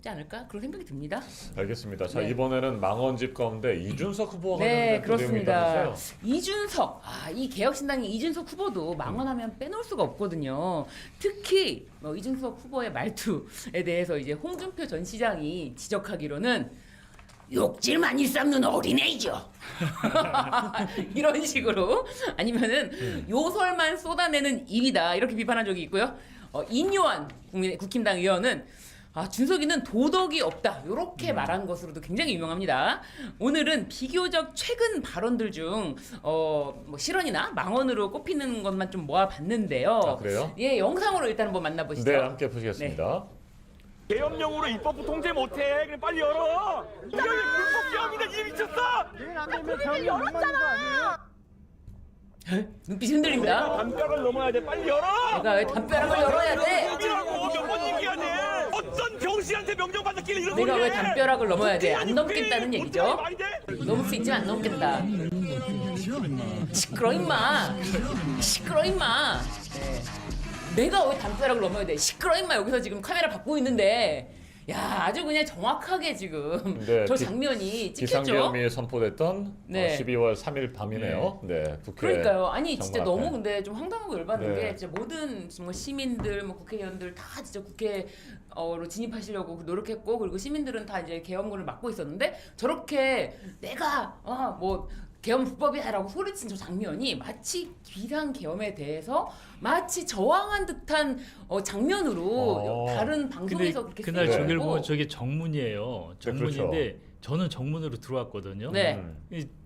있지 않을까 그런 생각이 듭니다. 알겠습니다. 자, 네. 이번에는 망원집 가운데 이준석 후보가 네, 관련된 내용이 그렇습니다. 있다면서요? 이준석, 이 개혁신당의 이준석 후보도 망언하면 빼놓을 수가 없거든요. 특히 이준석 후보의 말투에 대해서 이제 홍준표 전 시장이 지적하기로는 욕질만 일삼는 어린애이죠. 이런 식으로 아니면은 요설만 쏟아내는 입이다 이렇게 비판한 적이 있고요. 인요한 국힘당 의원은 준석이는 도덕이 없다 이렇게 말한 것으로도 굉장히 유명합니다. 오늘은 비교적 최근 발언들 중 뭐 실언이나 망언으로 꼽히는 것만 좀 모아봤는데요. 그래요? 예, 영상으로 일단 한번 만나보시죠. 네, 함께 보시겠습니다. 계엄령으로 입법부 통제 못해. 그럼 빨리 열어. 이게 불법 계엄인데 이 미쳤어. 내일 안 되면 병이 열었잖아. 눈빛이 흔들립니다. 담벼락을 넘어야 돼. 빨리 열어. 내가 왜 담벼락을 열어야 돼? 여기라고 몇번 얘기해야 돼. 어떤 병신한테 명령 받았길래 이런 내가 소리를 왜 해. 담벼락을 넘어야 돼? 안 국회의원이 넘겠다는 국회의원이 얘기죠. 말이 돼? 넘을 수 있지만 안 넘겠다. 시끄러 임마. 시끄러 임마. 네. 내가 왜 담벼락을 넘어야 돼? 시끄러 임마. 여기서 지금 카메라 받고 있는데 야 아주 그냥 정확하게 지금 네, 저 장면이 찍혔죠. 비상계엄이 선포됐던 네. 12월 3일 밤이네요. 네, 국회. 그러니까요. 아니 진짜 정말 너무 앞에. 근데 좀 황당하고 열받는 네. 게 진짜 모든 정말 시민들, 뭐 국회의원들 다 진짜 국회로 진입하시려고 노력했고 그리고 시민들은 다 이제 계엄군을 막고 있었는데 저렇게 내가 뭐 계엄 불법이야라고 소리친 저 장면이 마치 비상 계엄에 대해서 마치 저항한 듯한 장면으로 다른 방송에서 그렇게 그날 쓰이고 저기를 보면 저게 정문이에요. 정문인데 그렇죠. 저는 정문으로 들어왔거든요. 네.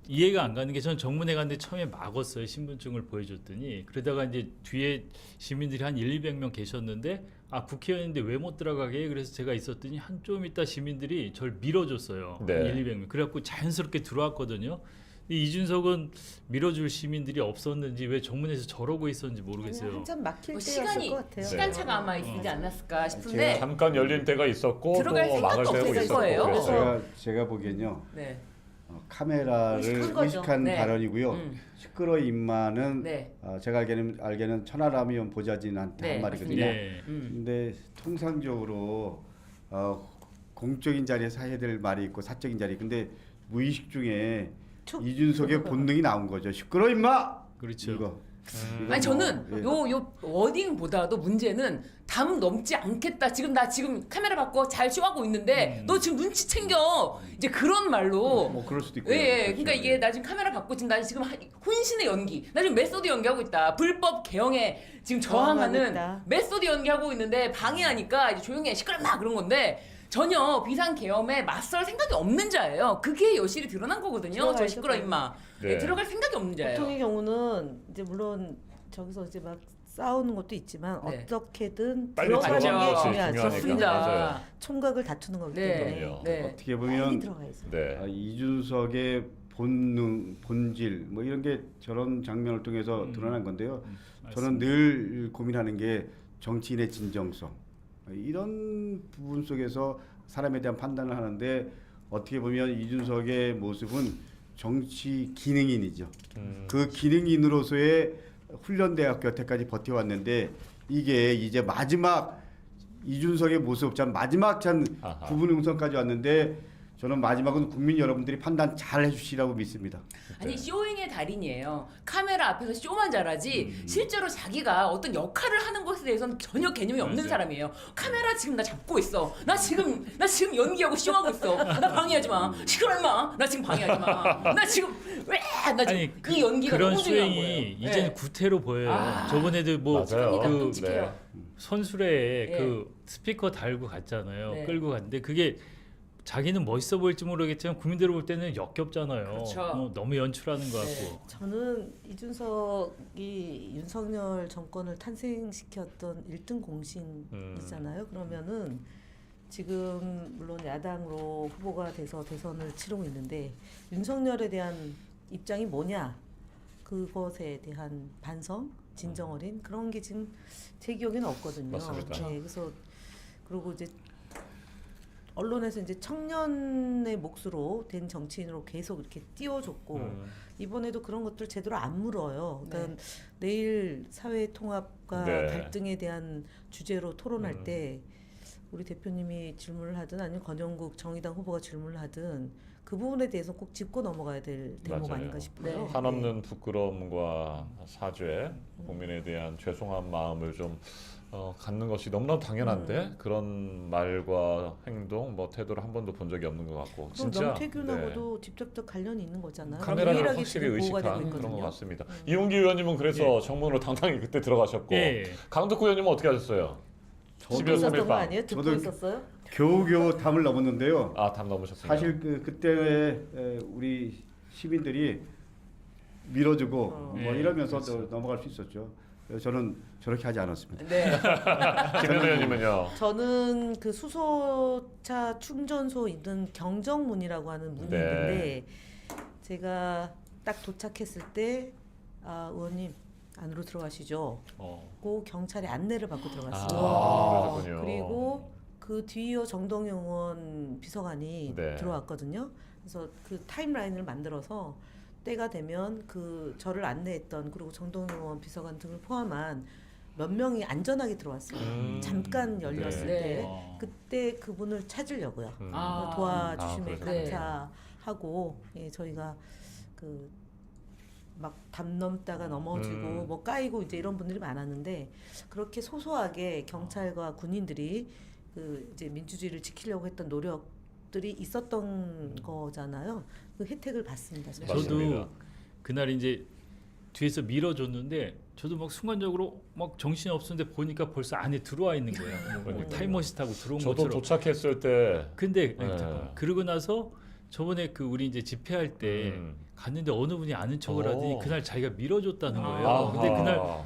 이해가 안 가는 게 저는 정문에 갔는데 처음에 막았어요. 신분증을 보여줬더니 그러다가 이제 뒤에 시민들이 한 200명 계셨는데 국회의원인데 왜 못 들어가게 해? 그래서 제가 있었더니 한 좀 있다 시민들이 저를 밀어줬어요. 네. 200명. 그래갖고 자연스럽게 들어왔거든요. 이준석은 밀어줄 시민들이 없었는지 왜 정문에서 저러고 있었는지 모르겠어요. 한참 막힐 뭐 때였을 시간이 것 같아요. 시간차가 아마 있지 않았을까 싶은데 잠깐 열린 때가 있었고 들어갈 또 생각도 막을 때도 없었을 있었고 거예요. 그랬어요. 제가 보기엔요. 네. 카메라를 의식한 거죠. 의식한 네. 발언이고요. 시끄러 임마는 네. 제가 알게는 천하람이온 보좌진한테 네, 한 말이거든요. 네. 근데 통상적으로 공적인 자리에서 해야 될 말이 있고 사적인 자리. 근데 무의식 중에 이준석의 본능이 나온 거죠. 시끄러 임마. 그렇죠. 이거. 아니 저는 예. 요 워딩보다도 문제는 담 넘지 않겠다. 나 지금 카메라 받고 잘 쇼하고 있는데 너 지금 눈치 챙겨. 이제 그런 말로. 뭐 그럴 수도 있고요. 예, 그렇죠. 그러니까 이게 나 지금 카메라 받고 나 지금 혼신의 연기. 나 지금 메소드 연기하고 있다. 불법 개혁에 지금 저항하는 저항하겠다. 메소드 연기하고 있는데 방해하니까 이제 조용히 해. 시끄럽다 그런 건데 전혀 비상 계엄에 맞설 생각이 없는 자예요. 그게 여실히 드러난 거거든요. 저 시끄러 임마. 네. 들어갈 생각이 없는 자예요. 보통의 경우는 이제 물론 저기서 이제 막 싸우는 것도 있지만 네. 어떻게든 빨리 들어가는 들어가는 게 것이 중요하죠. 중요하니까. 좋습니다. 맞아요. 총각을 다투는 거기 네. 때문에 그럼요. 네. 어떻게 빨리 보면 들어가야죠. 네. 이준석의 본능, 본질 뭐 이런 게 저런 장면을 통해서 드러난 건데요. 저는 늘 고민하는 게 정치인의 진정성 이런 부분 속에서 사람에 대한 판단을 하는데 어떻게 보면 이준석의 모습은 정치 기능인이죠. 그 기능인으로서의 훈련대학교 여태까지 버텨왔는데 이게 이제 마지막 이준석의 모습 참 마지막 참 아하. 부분 응선까지 왔는데 저는 마지막은 국민 여러분들이 판단 잘 해주시라고 믿습니다. 아니 쇼잉의 달인이에요. 카메라 앞에서 쇼만 잘하지 실제로 자기가 어떤 역할을 하는 것에 대해서는 전혀 개념이 없는 맞아요. 사람이에요. 카메라 지금 나 잡고 있어. 나 지금 연기하고 쇼하고 있어. 나 방해하지 마. 시끄러 임마. 나 지금 방해하지 마. 나 지금 나 지금 아니 이 연기가 그런 너무 중요한 수행이 거예요. 이제는 네. 구태로 보여요. 저번에도 뭐 맞아요. 그러니까 그 끔찍해요. 선술에 네. 그 스피커 달고 갔잖아요. 네. 끌고 갔는데 그게 자기는 멋있어 보일지 모르겠지만 국민들 볼 때는 역겹잖아요. 그렇죠. 너무 연출하는 것 같고. 네. 저는 이준석이 윤석열 정권을 탄생시켰던 1등 공신이잖아요. 그러면은 지금 물론 야당으로 후보가 돼서 대선을 치르고 있는데 윤석열에 대한 입장이 뭐냐 그것에 대한 반성, 진정 어린 그런 게 지금 제 기억에는 없거든요. 맞습니다. 네, 그래서 그리고 이제 언론에서 이제 청년의 몫으로 된 정치인으로 계속 이렇게 띄워줬고 이번에도 그런 것들 제대로 안 물어요. 그러니까 내일 사회 통합과 네. 갈등에 대한 주제로 토론할 때 우리 대표님이 질문을 하든 아니면 권영국 정의당 후보가 질문을 하든 그 부분에 대해서 꼭 짚고 넘어가야 될 대목 맞아요. 아닌가 싶어요. 네. 한없는 부끄러움과 사죄, 국민에 대한 죄송한 마음을 좀 갖는 것이 너무나 당연한데 그런 말과 행동, 뭐 태도를 한 번도 본 적이 없는 것 같고 그럼 진짜 명태균하고도 직접적 관련이 있는 거잖아요. 카메라를 유일하게 확실히 지금 보호가 되고 의식한 있거든요. 그런 것 같습니다. 이용기 의원님은 그래서 정문으로 당당히 그때 들어가셨고 예. 강덕구 의원님은 어떻게 하셨어요? 듣고 12월 3일 있었던 거 밤. 아니에요? 듣고 저도 있었어요? 겨우겨우 담을 넘었는데요. 담 넘으셨군요. 사실 그때 우리 시민들이 밀어주고 뭐 네, 이러면서 그렇죠. 넘어갈 수 있었죠. 저는 저렇게 하지 않았습니다. 네. 김현우 의원님은요? 저는 그 수소차 충전소 있는 경정문이라고 하는 문이 네. 있는데 제가 딱 도착했을 때 의원님 안으로 들어가시죠. 고 경찰의 안내를 받고 들어갔어요. 그러셨군요. 그리고 그 뒤이어 정동영 의원 비서관이 네. 들어왔거든요. 그래서 그 타임라인을 만들어서 때가 되면 그 저를 안내했던 그리고 정동영 의원 비서관 등을 포함한 몇 명이 안전하게 들어왔어요. 잠깐 열렸을 네. 때 어. 그때 그분을 찾으려고요. 아. 도와주시면 그러셨군요. 감사하고 예, 저희가 그 막 담 넘다가 넘어지고 뭐 까이고 이제 이런 분들이 많았는데 그렇게 소소하게 경찰과 군인들이 그 이제 민주주의를 지키려고 했던 노력들이 있었던 거잖아요. 그 혜택을 받습니다. 저는. 맞습니다. 저도 그날 이제 뒤에서 밀어줬는데 저도 막 순간적으로 막 정신이 없었는데 보니까 벌써 안에 들어와 있는 거예요. 뭐 그러니까요. 타임머신 타고 들어온 저도 것처럼. 도착했을 때 근데 네. 잠깐만. 그러고 나서 저번에 그 우리 이제 집회할 때 갔는데 어느 분이 아는 척을 오. 하더니 그날 자기가 밀어줬다는 거예요. 아하. 근데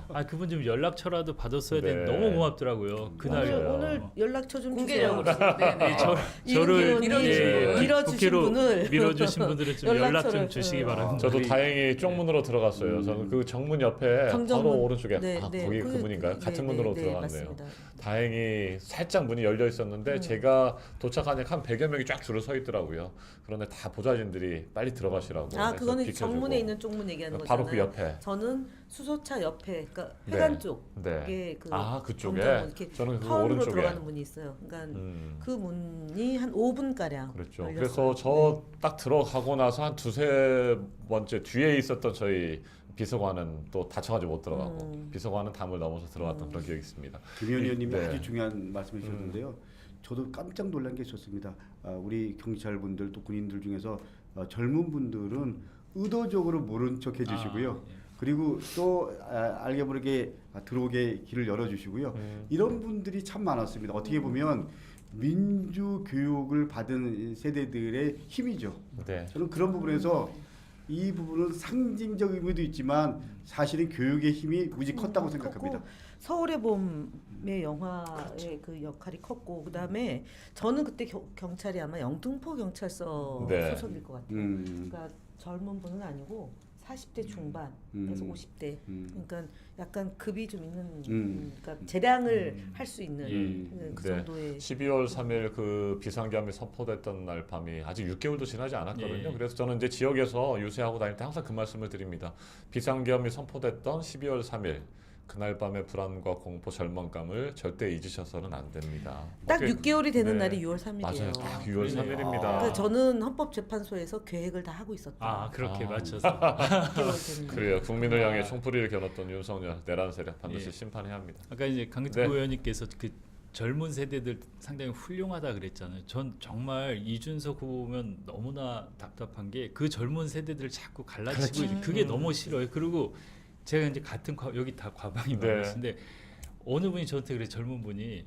그날 그분 좀 연락처라도 받았어야 네. 되는데 너무 고맙더라고요. 그날 오늘 연락처 좀 공개적으로. 주세요. 네네. 저를 밀어주신 밀어주신 국회로 분을 밀어주신 분들은 좀 연락 좀 연락처를, 주시기 네. 바랍니다. 저도 우리- 다행히 쪽문으로 들어갔어요. 저는 그 정문 옆에 경정문. 바로 오른쪽에 네, 네. 거기 그 문인가요? 같은 문으로 들어갔네요. 맞습니다. 다행히 살짝 문이 열려 있었는데 제가 도착하니까 한 100여 명이 쫙 줄을 서 있더라고요. 그런데 다 보좌진들이 빨리 들어가시라고. 해서 그거는 비켜주고. 정문에 있는 쪽문 얘기하는 바로 거잖아요. 그 옆에. 저는 수소차 옆에, 그러니까 네. 해관 쪽에 네. 그 그쪽에. 정정문, 이렇게 저는 그 타운으로 오른쪽에. 들어가는 문이 있어요. 그러니까 그 문이 한 5분 가량. 그렇죠. 열렸어요. 그래서 저 딱 들어가고 나서 한 두세 번째 뒤에 있었던 저희 비서관은 또 다쳐가지고 못 들어가고 비서관은 담을 넘어서 들어갔던 그런 기억이 있습니다. 김현 의원님이 네. 아주 중요한 말씀을 주셨는데요. 저도 깜짝 놀란 게 있었습니다. 우리 경찰분들 또 군인들 중에서 젊은 분들은 의도적으로 모른 척 해주시고요. 그리고 또 알게 모르게 들어오게 길을 열어주시고요. 이런 분들이 참 많았습니다. 어떻게 보면 민주 교육을 받은 세대들의 힘이죠. 네. 저는 그런 부분에서 이 부분은 상징적 의미도 있지만 사실은 교육의 힘이 무지 컸다고 생각합니다. 컸고, 서울의 봄의 영화의 그 역할이 컸고 그다음에 저는 그때 경찰이 아마 영등포 경찰서 네. 소속일 것 같아요. 그러니까 젊은 분은 아니고 40대 중반, 그래서 50대. 그러니까 약간 급이 좀 있는, 그러니까 재량을 할 수 있는 그 네. 정도의. 12월 3일 그 비상계엄이 선포됐던 날 밤이 아직 6개월도 지나지 않았거든요. 예. 그래서 저는 이제 지역에서 유세하고 다닐 때 항상 그 말씀을 드립니다. 비상계엄이 선포됐던 12월 3일 그날 밤의 불안과 공포, 절망감을 절대 잊으셔서는 안 됩니다. 딱 어떻게- 6개월이 되는 네. 날이 6월 3일이에요. 맞아요. 딱 6월 그러네요. 3일입니다. 그러니까 저는 헌법재판소에서 계획을 다 하고 있었다. 그렇게 아. 맞춰서 6개월 되는 날. 그래요. 국민을 향해 총뿌리를 겨눴던 윤석열 내란 세력 반드시 예. 심판해야 합니다. 아까 이제 강덕구 네. 의원님께서 그 젊은 세대들 상당히 훌륭하다 그랬잖아요. 전 정말 이준석 후보 보면 너무나 답답한 게 그 젊은 세대들을 자꾸 갈라치고 그게 너무 싫어요. 그리고 제가 이제 같은 여기 다 과방이 네. 많으신데 어느 분이 저한테 그래 젊은 분이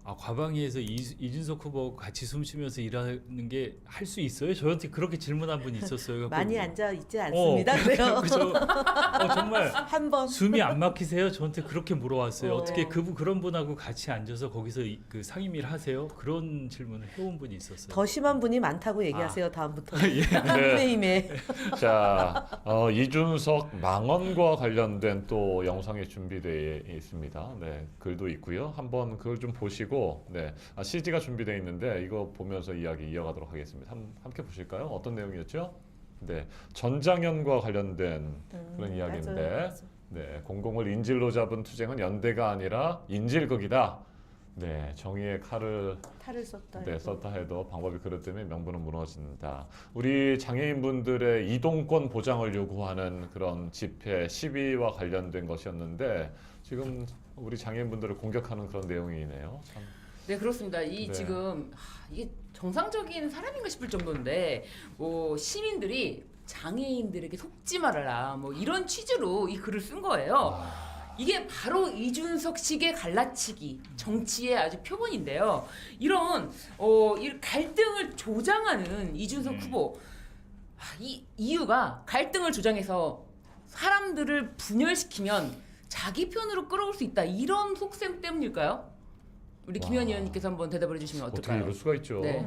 과방위에서 이준석 후보 같이 숨쉬면서 일하는 게 할 수 있어요? 저한테 그렇게 질문한 분이 있었어요. 많이 앉아 있지 않습니다. 그래요. 정말 한 번. 숨이 안 막히세요? 저한테 그렇게 물어왔어요. 어. 어떻게 그런 분하고 같이 앉아서 거기서 그 상임위를 하세요? 그런 질문을 해온 분이 있었어요. 더 심한 분이 많다고 얘기하세요. 다음부터. 는 네. 국민의힘에. 자, 이준석 망언과 관련된 또 영상이 준비되어 있습니다. 네, 글도 있고요. 한번 그걸 좀 보시고, 네, CG가 준비되어 있는데 이거 보면서 이야기 이어가도록 하겠습니다. 함께 보실까요? 어떤 내용이었죠? 네, 전장현과 관련된 그런 이야기인데, 맞아요. 네, 공공을 인질로 잡은 투쟁은 연대가 아니라 인질극이다. 네, 정의의 칼을 탈을 썼다. 네, 해도. 썼다 해도 방법이 그렇다면 명분은 무너진다. 우리 장애인분들의 이동권 보장을 요구하는 그런 집회, 시위와 관련된 것이었는데 지금 우리 장애인분들을 공격하는 그런 내용이네요. 참. 네, 그렇습니다. 네. 지금 이게 정상적인 사람인가 싶을 정도인데 뭐 시민들이 장애인들에게 속지 말아라 뭐 이런 취지로 이 글을 쓴 거예요. 이게 바로 이준석식의 갈라치기 정치의 아주 표본인데요. 이런 이 갈등을 조장하는 이준석 후보, 이 이유가 갈등을 조장해서 사람들을 분열시키면 자기 편으로 끌어올 수 있다 이런 속셈 때문일까요? 우리 김현 의원님께서 한번 대답을 해주시면 어떻게 어떨까요? 이럴 수가 있죠? 네.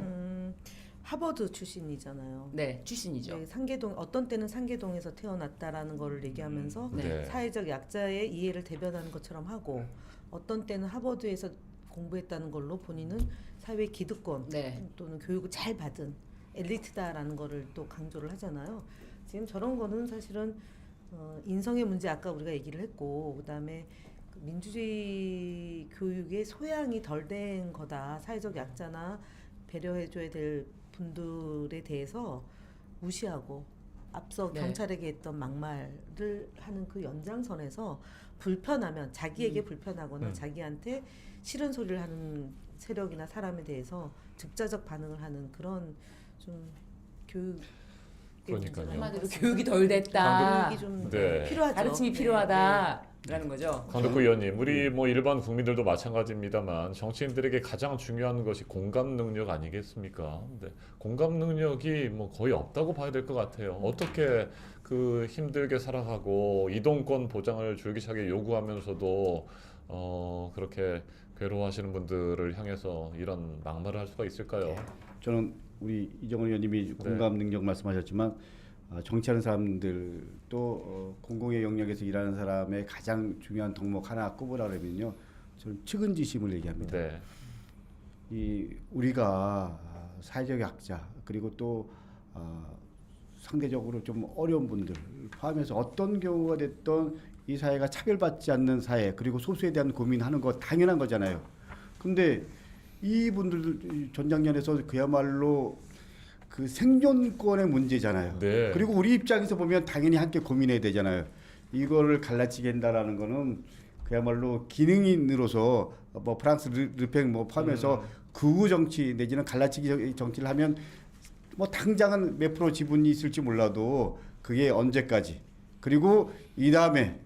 하버드 출신이잖아요. 네, 출신이죠. 네, 상계동 어떤 때는 상계동에서 태어났다라는 거를 얘기하면서 네. 사회적 약자의 이해를 대변하는 것처럼 하고 어떤 때는 하버드에서 공부했다는 걸로 본인은 사회 기득권 네. 또는 교육을 잘 받은 엘리트다라는 거를 또 강조를 하잖아요. 지금 저런 거는 사실은 인성의 문제 아까 우리가 얘기를 했고 그다음에 그 민주주의 교육의 소양이 덜 된 거다. 사회적 약자나 배려해줘야 될 분들에 대해서 무시하고 앞서 네. 경찰에게 했던 막말을 하는 그 연장선에서 불편하면 자기에게 불편하거나 자기한테 싫은 소리를 하는 세력이나 사람에 대해서 즉자적 반응을 하는 그런 좀 교육 그러니까요. 한마디로 교육이 덜 됐다. 교육이 좀 네. 필요하죠. 가르침이 네, 필요하다라는 거죠. 강덕구 의원님, 우리 뭐 일반 국민들도 마찬가지입니다만 정치인들에게 가장 중요한 것이 공감 능력 아니겠습니까? 네. 공감 능력이 뭐 거의 없다고 봐야 될 것 같아요. 어떻게 그 힘들게 살아가고 이동권 보장을 줄기차게 요구하면서도 그렇게 괴로워하시는 분들을 향해서 이런 막말을 할 수가 있을까요? 저는 우리 이정원 의원님이 공감 능력 말씀하셨지만 정치하는 사람들도 공공의 영역에서 일하는 사람의 가장 중요한 덕목 하나 꼽으라면요, 저는 측은지심을 얘기합니다. 네. 이 우리가 사회적 약자 그리고 또 상대적으로 좀 어려운 분들 포함해서 어떤 경우가 됐던 이 사회가 차별받지 않는 사회 그리고 소수에 대한 고민하는 거 당연한 거잖아요. 근데 이분들 전장년에서 그야말로 그 생존권의 문제잖아요. 네. 그리고 우리 입장에서 보면 당연히 함께 고민해야 되잖아요. 이거를 갈라치게 한다라는 거는 그야말로 기능인으로서 뭐 프랑스 르팽 뭐 포함해서 극우 정치 내지는 갈라치기 정치를 하면 뭐 당장은 몇 프로 지분이 있을지 몰라도 그게 언제까지 그리고 이 다음에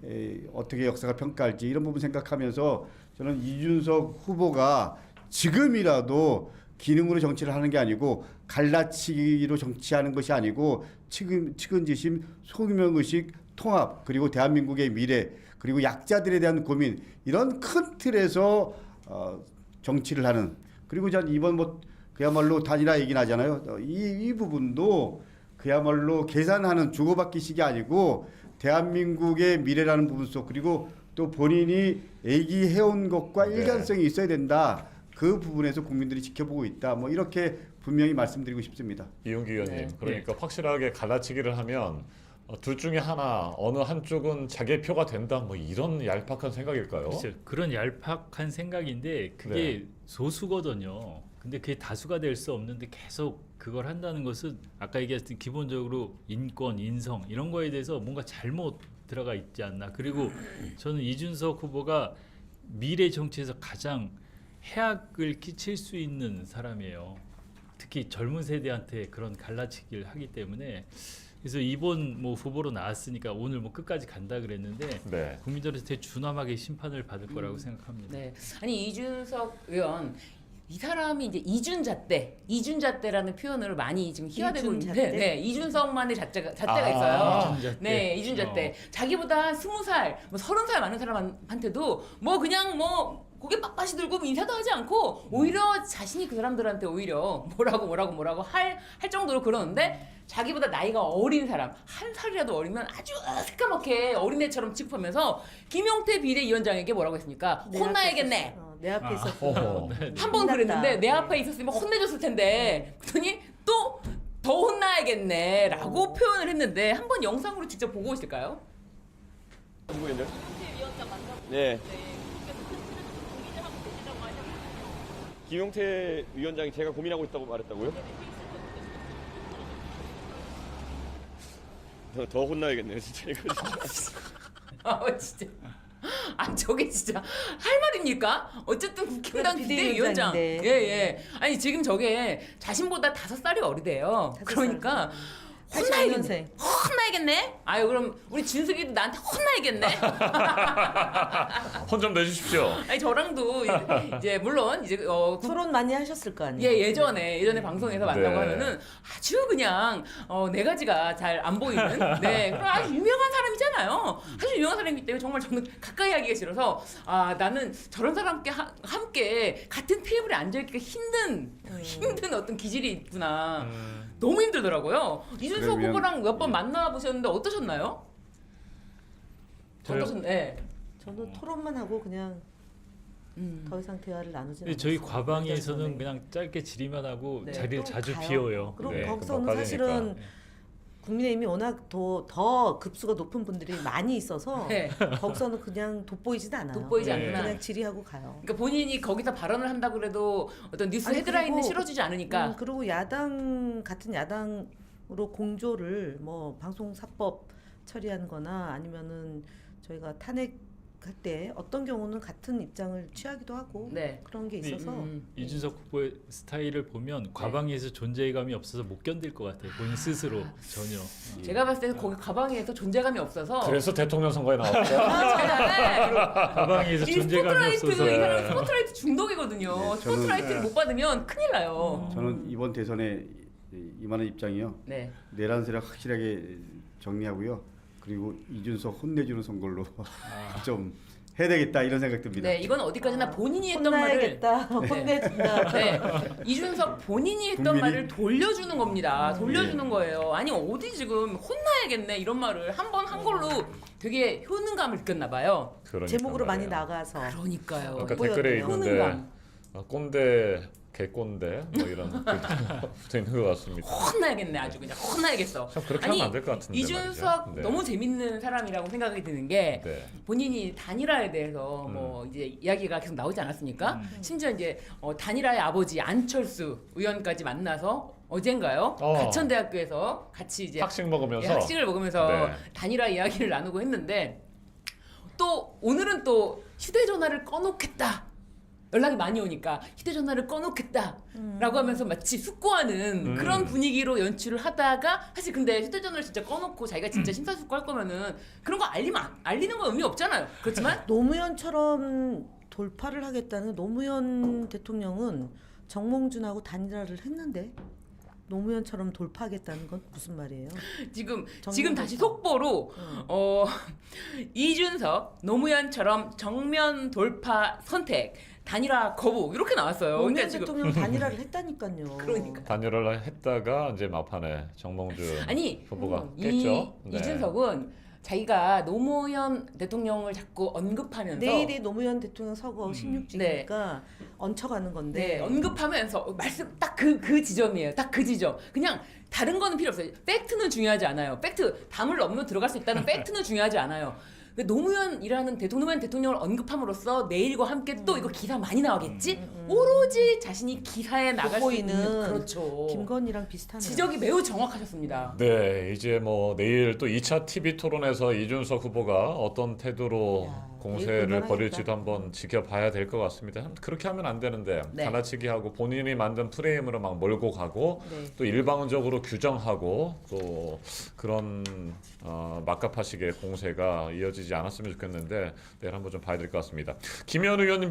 어떻게 역사가 평가할지 이런 부분 생각하면서 저는 이준석 후보가 지금이라도 기능으로 정치를 하는 게 아니고 갈라치기로 정치하는 것이 아니고 측은지심, 소명의식, 통합 그리고 대한민국의 미래 그리고 약자들에 대한 고민 이런 큰 틀에서 정치를 하는 그리고 전 이번 뭐 그야말로 단일화 얘기 나잖아요. 이 부분도 그야말로 계산하는 주고받기식이 아니고 대한민국의 미래라는 부분 속 그리고 또 본인이 얘기해온 것과 네. 일관성이 있어야 된다. 그 부분에서 국민들이 지켜보고 있다. 뭐 이렇게 분명히 말씀드리고 싶습니다. 이용기 의원님, 네. 그러니까 확실하게 갈라치기를 하면 둘 중에 하나 어느 한쪽은 자기의 표가 된다 뭐 이런 얄팍한 생각일까요? 글쎄요, 그런 얄팍한 생각인데 그게 네. 소수거든요. 근데 그게 다수가 될 수 없는데 계속 그걸 한다는 것은 아까 얘기했던 기본적으로 인권, 인성 이런 거에 대해서 뭔가 잘못 들어가 있지 않나. 그리고 저는 이준석 후보가 미래 정치에서 가장 해악을 끼칠 수 있는 사람이에요. 특히 젊은 세대한테 그런 갈라치기를 하기 때문에 그래서 이번 뭐 후보로 나왔으니까 오늘 뭐 끝까지 간다 그랬는데 네. 국민들한테 준엄하게 심판을 받을 거라고 생각합니다. 네. 아니 이준석 의원 이 사람이 이제 이준잣대라는 표현을 많이 지금 희화되고 이준잣대? 있는데, 네, 이준석만의 잣대가 아, 있어요. 이준잣대. 네, 이준잣대. 자기보다 20살, 뭐 30살 많은 사람한테도 뭐 그냥 뭐 고개 빳빳이 들고 인사도 하지 않고 오히려 자신이 그 사람들한테 오히려 뭐라고 할 정도로 그러는데 자기보다 나이가 어린 사람 한 살이라도 어리면 아주 새까맣게 어린애처럼 취급하면서 김용태 비대위원장에게 뭐라고 했습니까? 혼나야겠네. 내 앞에 있었어. 어허. 한 번 그랬는데 내 앞에 있었으면 혼내줬을 텐데 그랬더니 또 더 혼나야겠네라고 표현을 했는데 한번 영상으로 직접 보고 오실까요? 누구인데? 네. 김용태 위원장이 제가 고민하고 있다고 말했다고요? 더 혼나야겠네요, 진짜 이거 진짜. 진짜. 저게 진짜 할 말입니까? 어쨌든 국힘당 비대위원장. 비대위원장인데. 예. 아니 지금 저게 자신보다 5살이 어리대요. 그러니까 혼나야겠네. 혼나야겠네. 아유 그럼 우리 진숙이도 나한테 혼나야겠네. 혼 좀 내주십시오. 아니 저랑도 이제 물론 이제 토론 많이 하셨을 거 아니에요. 예전에 방송에서 만나고 네. 하면은 아주 그냥 네 가지가 잘 안 보이는 그런 아주 유명한 사람이잖아요. 아주 유명한 사람이기 때문에 정말 저는 가까이 하기가 싫어서 나는 저런 사람께 함께 같은 테이블에 앉아 있기가 힘든 어떤 기질이 있구나. 너무 힘들더라고요. 이준석 그러면- 후보랑 몇 번 만나 보셨는데 어떠셨나요? 저요? 네. 저는 토론만 하고 그냥 더 이상 대화를 나누지 근데 저희 않았어요. 과방에서는 완전 그냥 짧게 질의만 하고 네. 자리를 또 자주 가요. 비워요. 그럼 네, 거기서는 금방 사실은 빠지니까. 국민의힘이 워낙 더 급수가 높은 분들이 많이 있어서 네. 거기서는 그냥 돋보이지도 않아요. 돋보이지 네. 않구나. 그냥 질의하고 가요. 그러니까 본인이 거기서 발언을 한다고 그래도 어떤 뉴스 아니, 헤드라인을 그리고- 실어주지 않으니까 그리고 같은 야당으로 공조를 뭐 방송사법 처리하는거나 아니면은 저희가 탄핵할 때 어떤 경우는 같은 입장을 취하기도 하고 네. 그런 게 근데 있어서 이준석 후보의 스타일을 보면 과방에서 존재감이 없어서 못 견딜 것 같아요. 본인 스스로 전혀. 제가 봤을 때는 거기 가방에서 존재감이 없어서 그래서 대통령 선거에 나왔죠. 잘해. 과방에서 이 존재감이 스포트라이트 없어서. 이 사람 스포트라이트 중독이거든요. 네, 저는- 스포트라이트를 못 받으면 큰일 나요. 저는 이번 대선에 임하는 입장이요. 네. 내란세력 확실하게 정리하고요. 그리고 이준석 혼내주는 선거로 좀 해야 되겠다 이런 생각 듭니다. 네, 이건 어디까지나 본인이 했던 말을 혼나야겠다, 혼내준다. 네. 이준석 본인이 했던 국민이- 말을 돌려주는 겁니다. 돌려주는 거예요. 아니 어디 지금 혼나야겠네 이런 말을 한 번 한 걸로 되게 효능감을 느꼈나 봐요. 그러니까 제목으로 많이 말이에요. 나가서 그러니까요. 아까 보였네요. 댓글에 있는데 효능감. 꼰대, 개꼰대 뭐 이런 글도 붙어 있는 것 같습니다. 혼나야겠네 아주 그냥 혼나야겠어. 참 그렇게 아니, 하면 안 될 것 같은데 이준석 말이죠. 네. 너무 재밌는 사람이라고 생각이 드는 게 네. 본인이 단일화에 대해서 뭐 이제 이야기가 계속 나오지 않았습니까? 심지어 이제 단일화의 아버지 안철수 의원까지 만나서 어젠가요? 가천대학교에서 같이 이제 학식 먹으면서 학식을 먹으면서 네. 단일화 이야기를 나누고 했는데 또 오늘은 또 휴대전화를 꺼놓겠다. 연락이 많이 오니까 휴대전화를 꺼놓겠다라고 하면서 마치 숙고하는 그런 분위기로 연출을 하다가 사실 근데 휴대전화를 진짜 꺼놓고 자기가 진짜 심사숙고할 거면은 그런 거 알리는 건 의미 없잖아요. 그렇지만 노무현처럼 돌파를 하겠다는 노무현 대통령은 정몽준하고 단일화를 했는데 노무현처럼 돌파하겠다는 건 무슨 말이에요? 지금 다시 속보로 이준석 노무현처럼 정면 돌파 선택 단일화 거부 이렇게 나왔어요. 노무현 그러니까 지금 대통령 단일화를 했다니까요. 그러니까. 단일화를 했다가 이제 막판에 정몽준 아니 후보가 깼죠. 네. 이준석은 자기가 노무현 대통령을 자꾸 언급하면서 내일이 노무현 대통령 서거 16주니까 얹혀가는 건데 네, 언급하면서 말씀 딱 그 지점이에요. 딱 그 지점. 그냥 다른 거는 필요 없어요. 팩트는 중요하지 않아요. 팩트 담을 넘으면 들어갈 수 있다는 팩트는 중요하지 않아요. 노무현이라는 노무현 대통령을 언급함으로써 내일과 함께 또 이거 기사 많이 나오겠지? 오로지 자신이 기사에 나갈 수 있는 돋보이는 그렇죠. 김건희랑 비슷하네요. 지적이 매우 정확하셨습니다. 네, 이제 뭐 내일 또 2차 TV 토론에서 이준석 후보가 어떤 태도로 야, 공세를 볼만하겠다. 벌일지도 한번 지켜봐야 될 것 같습니다. 그렇게 하면 안 되는데 네. 가나치기 하고 본인이 만든 프레임으로 막 몰고 가고 네. 또 일방적으로 규정하고 또 그런 막가파식의 공세가 이어지지 않았으면 좋겠는데 내일 한번 좀 봐야 될 것 같습니다. 김현 의원님.